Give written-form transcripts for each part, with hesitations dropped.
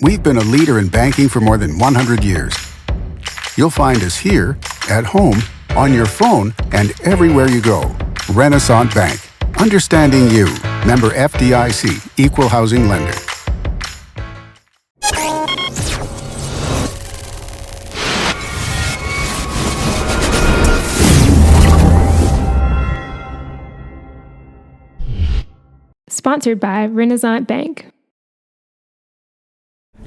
We've been a leader in banking for more than 100 years. You'll find us here, at home, on your phone, and everywhere you go. Renaissance Bank. Understanding you. Member FDIC. Equal housing lender. Sponsored by Renaissance Bank.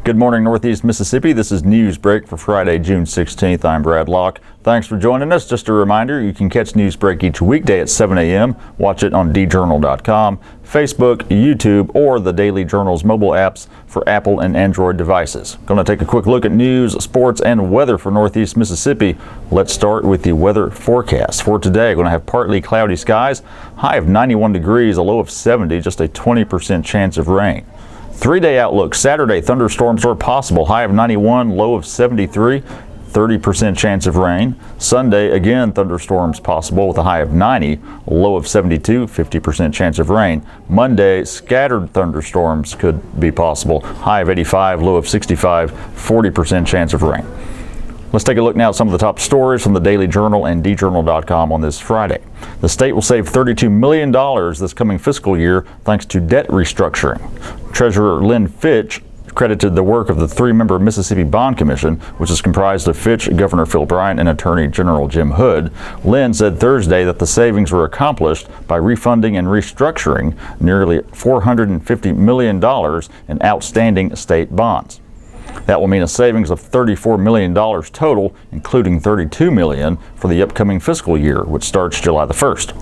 Good morning, Northeast Mississippi. This is Newsbreak for Friday, June 16th. I'm Brad Locke. Thanks for joining us. Just a reminder, you can catch Newsbreak each weekday at 7 a.m. Watch it on djournal.com, Facebook, YouTube, or the Daily Journal's mobile apps for Apple and Android devices. Going to take a quick look at news, sports, and weather for Northeast Mississippi. Let's start with the weather forecast. For today, going to have partly cloudy skies, high of 91 degrees, a low of 70, just a 20% chance of rain. 3-day outlook. Saturday, thunderstorms are possible. High of 91, low of 73, 30% chance of rain. Sunday, again, thunderstorms possible with a high of 90, low of 72, 50% chance of rain. Monday, scattered thunderstorms could be possible. High of 85, low of 65, 40% chance of rain. Let's take a look now at some of the top stories from the Daily Journal and djournal.com on this Friday. The state will save $32 million this coming fiscal year thanks to debt restructuring. Treasurer Lynn Fitch credited the work of the 3-member Mississippi Bond Commission, which is comprised of Fitch, Governor Phil Bryant, and Attorney General Jim Hood. Lynn said Thursday that the savings were accomplished by refunding and restructuring nearly $450 million in outstanding state bonds. That will mean a savings of $34 million total, including $32 million for the upcoming fiscal year, which starts July the 1st.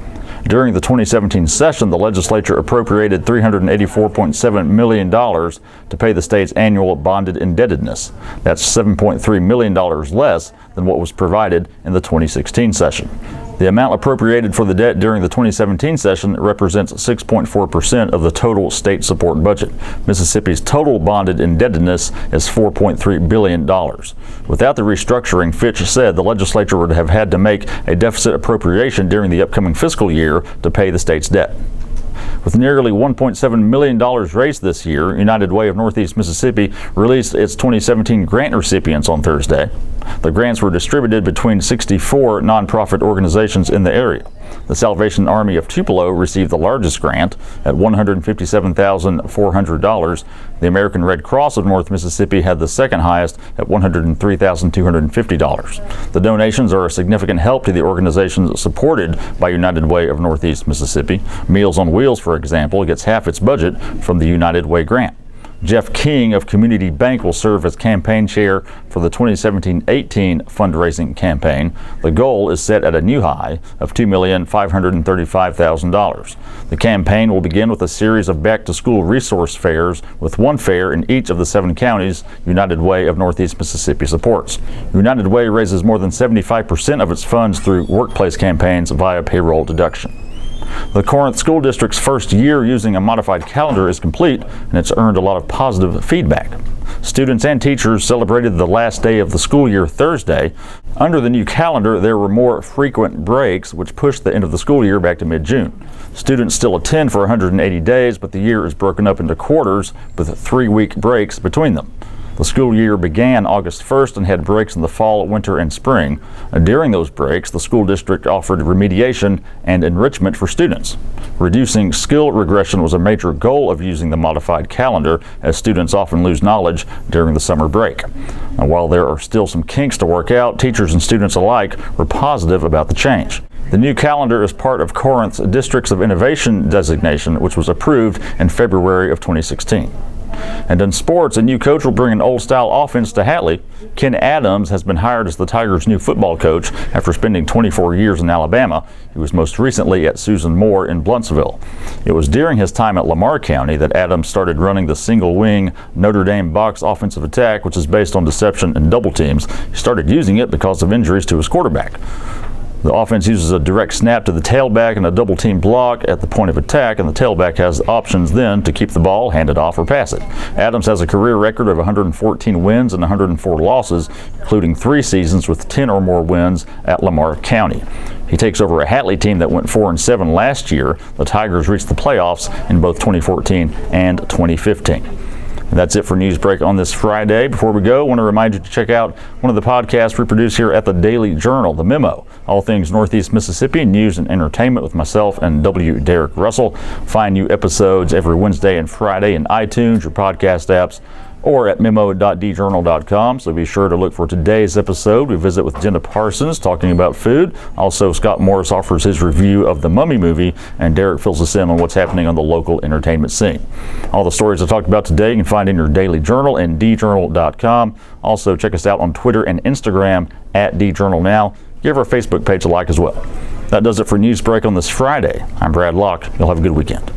During the 2017 session, the legislature appropriated $384.7 million to pay the state's annual bonded indebtedness. That's $7.3 million less than what was provided in the 2016 session. The amount appropriated for the debt during the 2017 session represents 6.4% of the total state support budget. Mississippi's total bonded indebtedness is $4.3 billion. Without the restructuring, Fitch said the legislature would have had to make a deficit appropriation during the upcoming fiscal year to pay the state's debt. With nearly $1.7 million raised this year, United Way of Northeast Mississippi released its 2017 grant recipients on Thursday. The grants were distributed between 64 nonprofit organizations in the area. The Salvation Army of Tupelo received the largest grant at $157,400. The American Red Cross of North Mississippi had the second highest at $103,250. The donations are a significant help to the organizations supported by United Way of Northeast Mississippi. Meals on Wheels, for example, gets half its budget from the United Way grant. Jeff King of Community Bank will serve as campaign chair for the 2017-18 fundraising campaign. The goal is set at a new high of $2,535,000. The campaign will begin with a series of back-to-school resource fairs, with one fair in each of the 7 counties United Way of Northeast Mississippi supports. United Way raises more than 75% of its funds through workplace campaigns via payroll deduction. The Corinth School District's first year using a modified calendar is complete, and it's earned a lot of positive feedback. Students and teachers celebrated the last day of the school year Thursday. Under the new calendar, there were more frequent breaks, which pushed the end of the school year back to mid-June. Students still attend for 180 days, but the year is broken up into quarters with 3-week breaks between them. The school year began August 1st and had breaks in the fall, winter, and spring. During those breaks, the school district offered remediation and enrichment for students. Reducing skill regression was a major goal of using the modified calendar, as students often lose knowledge during the summer break. Now, while there are still some kinks to work out, teachers and students alike were positive about the change. The new calendar is part of Corinth's Districts of Innovation designation, which was approved in February of 2016. And in sports, a new coach will bring an old-style offense to Hatley. Ken Adams has been hired as the Tigers' new football coach after spending 24 years in Alabama. He was most recently at Susan Moore in Blountsville. It was during his time at Lamar County that Adams started running the single-wing Notre Dame box offensive attack, which is based on deception and double teams. He started using it because of injuries to his quarterback. The offense uses a direct snap to the tailback and a double team block at the point of attack, and the tailback has options then to keep the ball, hand it off, or pass it. Adams has a career record of 114 wins and 104 losses, including 3 seasons with 10 or more wins at Lamar County. He takes over a Hatley team that went 4-7 last year. The Tigers reached the playoffs in both 2014 and 2015. And that's it for Newsbreak on this Friday. Before we go, I want to remind you to check out one of the podcasts we produce here at the Daily Journal, The Memo. All things Northeast Mississippi, news and entertainment with myself and W. Derek Russell. Find new episodes every Wednesday and Friday in iTunes, your podcast apps, or at memo.djournal.com. So be sure to look for today's episode. We visit with Jenna Parsons talking about food. Also, Scott Morris offers his review of the Mummy movie, and Derek fills us in on what's happening on the local entertainment scene. All the stories I talked about today you can find in your daily journal and djournal.com. Also, check us out on Twitter and Instagram at djournalnow. Give our Facebook page a like as well. That does it for Newsbreak on this Friday. I'm Brad Locke. You'll have a good weekend.